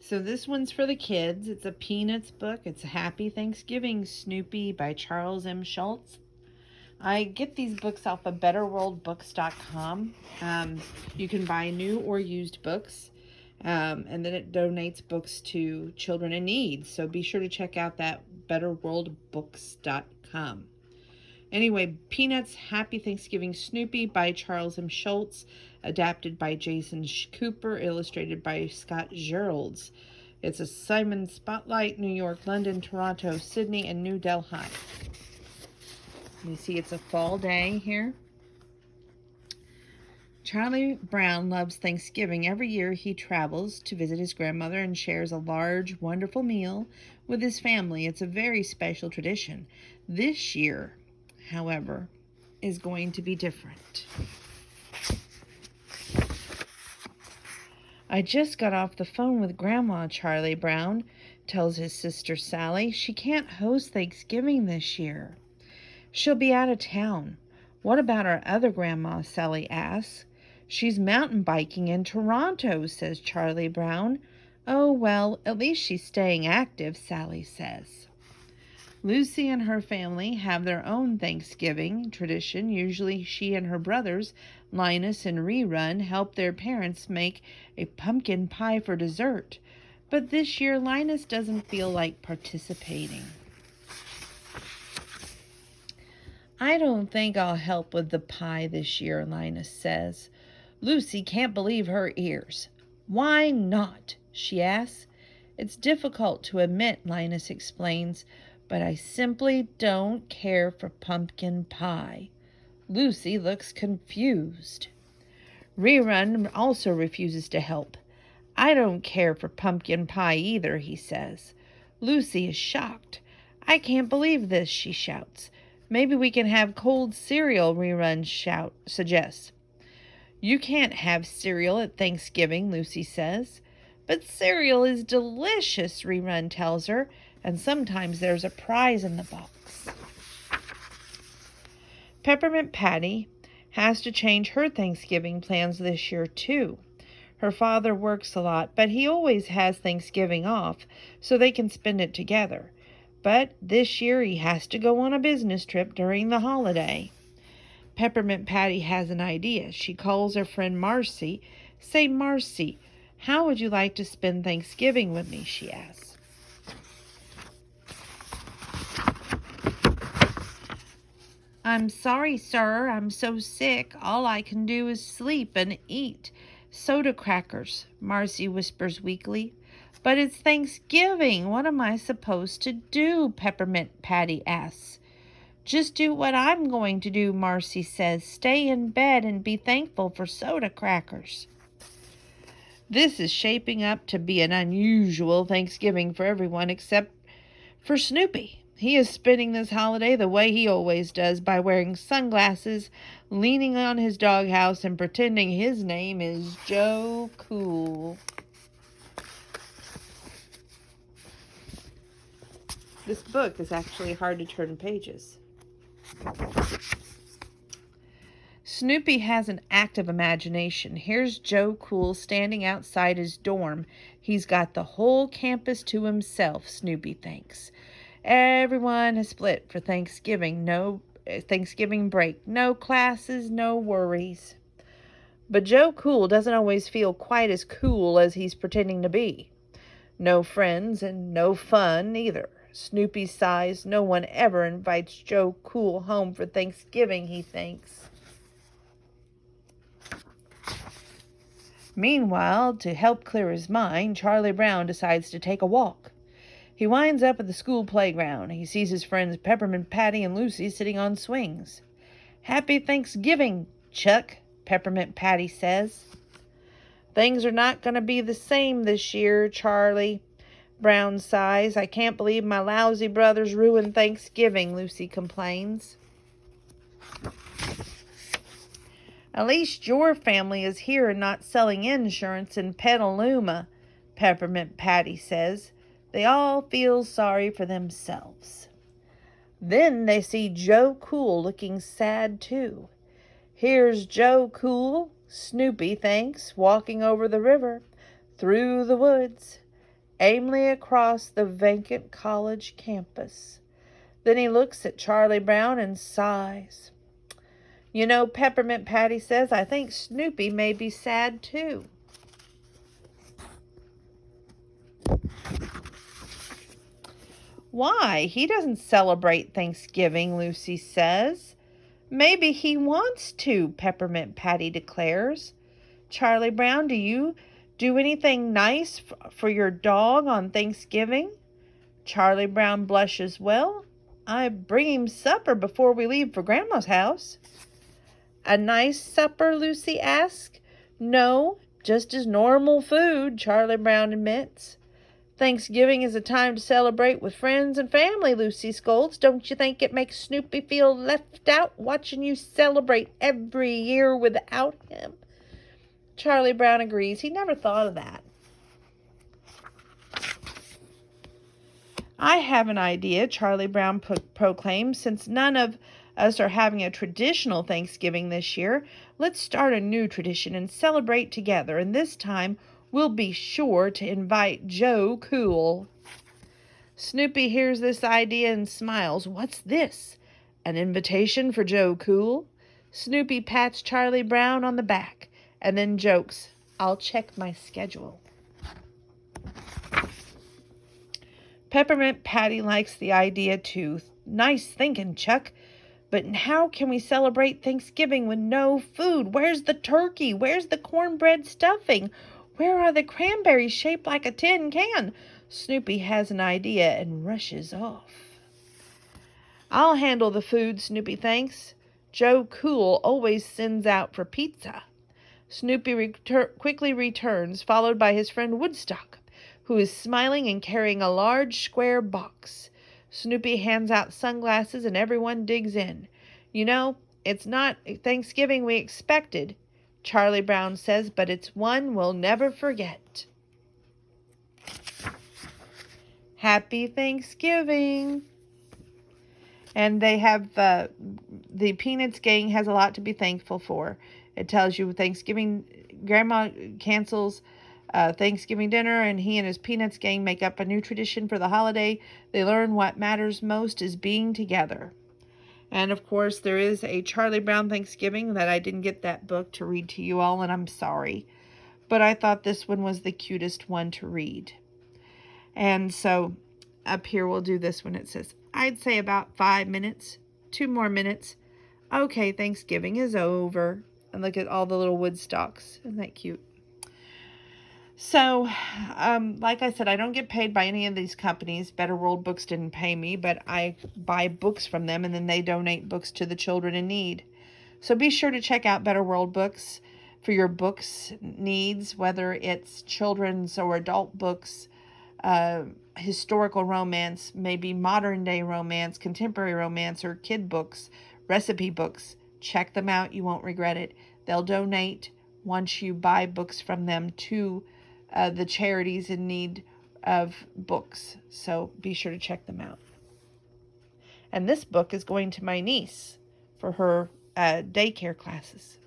So this one's for the kids. It's a Peanuts book. It's a Happy Thanksgiving, Snoopy by Charles M. Schulz. I get these books off of betterworldbooks.com. You can buy new or used books, and then it donates books to children in need. So be sure to check out that betterworldbooks.com. Anyway, Peanuts, Happy Thanksgiving, Snoopy by Charles M. Schulz, adapted by Jason Cooper, illustrated by Scott Schulz. It's a Simon Spotlight, New York, London, Toronto, Sydney, and New Delhi. You see it's a fall day here. Charlie Brown loves Thanksgiving. Every year he travels to visit his grandmother and shares a large, wonderful meal with his family. It's a very special tradition. This year, however, is going to be different. I just got off the phone with Grandma, Charlie Brown tells his sister Sally. She can't host Thanksgiving this year. She'll be out of town. What about our other grandma? Sally asks. She's mountain biking in Toronto, says Charlie Brown. Oh, well, at least she's staying active, Sally says. Lucy and her family have their own Thanksgiving tradition. Usually she and her brothers, Linus and Rerun, help their parents make a pumpkin pie for dessert. But this year, Linus doesn't feel like participating. I don't think I'll help with the pie this year, Linus says. Lucy can't believe her ears. Why not? She asks. It's difficult to admit, Linus explains, but I simply don't care for pumpkin pie. Lucy looks confused. Rerun also refuses to help. I don't care for pumpkin pie either, he says. Lucy is shocked. I can't believe this, she shouts. Maybe we can have cold cereal, Rerun suggests. You can't have cereal at Thanksgiving, Lucy says. But cereal is delicious, Rerun tells her, and sometimes there's a prize in the box. Peppermint Patty has to change her Thanksgiving plans this year, too. Her father works a lot, but he always has Thanksgiving off, so they can spend it together. But this year he has to go on a business trip during the holiday. Peppermint Patty has an idea. She calls her friend Marcy. Say, Marcy, how would you like to spend Thanksgiving with me? She asks. I'm sorry, sir. I'm so sick. All I can do is sleep and eat soda crackers, Marcy whispers weakly. But it's Thanksgiving. What am I supposed to do? Peppermint Patty asks. Just do what I'm going to do, Marcy says. Stay in bed and be thankful for soda crackers. This is shaping up to be an unusual Thanksgiving for everyone except for Snoopy. He is spending this holiday the way he always does, by wearing sunglasses, leaning on his doghouse, and pretending his name is Joe Cool. This book is actually hard to turn pages. Snoopy has an active imagination. Here's Joe Cool standing outside his dorm. He's got the whole campus to himself, Snoopy thinks. Everyone has split for Thanksgiving. No Thanksgiving break. No classes, no worries. But Joe Cool doesn't always feel quite as cool as he's pretending to be. No friends and no fun either. Snoopy sighs. No one ever invites Joe Cool home for Thanksgiving, he thinks. Meanwhile, to help clear his mind, Charlie Brown decides to take a walk. He winds up at the school playground. He sees his friends Peppermint Patty and Lucy sitting on swings. Happy Thanksgiving, Chuck, Peppermint Patty says. Things are not going to be the same this year, Charlie Brown sighs. I can't believe my lousy brothers ruined Thanksgiving, Lucy complains. At least your family is here and not selling insurance in Petaluma, Peppermint Patty says. They all feel sorry for themselves. Then they see Joe Cool looking sad too. Here's Joe Cool, Snoopy thinks, walking over the river, through the woods. aimlessly across the vacant college campus. Then he looks at Charlie Brown and sighs. You know, Peppermint Patty says, I think Snoopy may be sad too. Why? He doesn't celebrate Thanksgiving, Lucy says. Maybe he wants to, Peppermint Patty declares. Charlie Brown, do you do anything nice for your dog on Thanksgiving? Charlie Brown blushes. Well, I bring him supper before we leave for Grandma's house. A nice supper? Lucy asks. No, just as normal food, Charlie Brown admits. Thanksgiving is a time to celebrate with friends and family, Lucy scolds. Don't you think it makes Snoopy feel left out watching you celebrate every year without him? Charlie Brown agrees. He never thought of that. I have an idea, Charlie Brown proclaims. Since none of us are having a traditional Thanksgiving this year, let's start a new tradition and celebrate together. And this time, we'll be sure to invite Joe Cool. Snoopy hears this idea and smiles. What's this? An invitation for Joe Cool? Snoopy pats Charlie Brown on the back and then jokes, I'll check my schedule. Peppermint Patty likes the idea too. Nice thinking, Chuck. But how can we celebrate Thanksgiving with no food? Where's the turkey? Where's the cornbread stuffing? Where are the cranberries shaped like a tin can? Snoopy has an idea and rushes off. I'll handle the food, Snoopy thinks. Joe Cool always sends out for pizza. Snoopy quickly returns, followed by his friend Woodstock, who is smiling and carrying a large square box. Snoopy hands out sunglasses and everyone digs in. You know, it's not Thanksgiving we expected, Charlie Brown says, but it's one we'll never forget. Happy Thanksgiving. And they have the Peanuts gang has a lot to be thankful for. It tells you Thanksgiving, Grandma cancels Thanksgiving dinner, and he and his Peanuts gang make up a new tradition for the holiday. They learn what matters most is being together. And of course, there is a Charlie Brown Thanksgiving that I didn't get that book to read to you all, and I'm sorry. But I thought this one was the cutest one to read. And so up here we'll do this one. It says, I'd say about 5 minutes, 2 more minutes. Okay, Thanksgiving is over. And look at all the little wood stalks. Isn't that cute? So, like I said, I don't get paid by any of these companies. Better World Books didn't pay me, but I buy books from them, and then they donate books to the children in need. So be sure to check out Better World Books for your books needs, whether it's children's or adult books, historical romance, maybe modern day romance, contemporary romance, or kid books, recipe books. Check them out. You won't regret it. They'll donate once you buy books from them to the charities in need of books. So be sure to check them out. And this book is going to my niece for her daycare classes.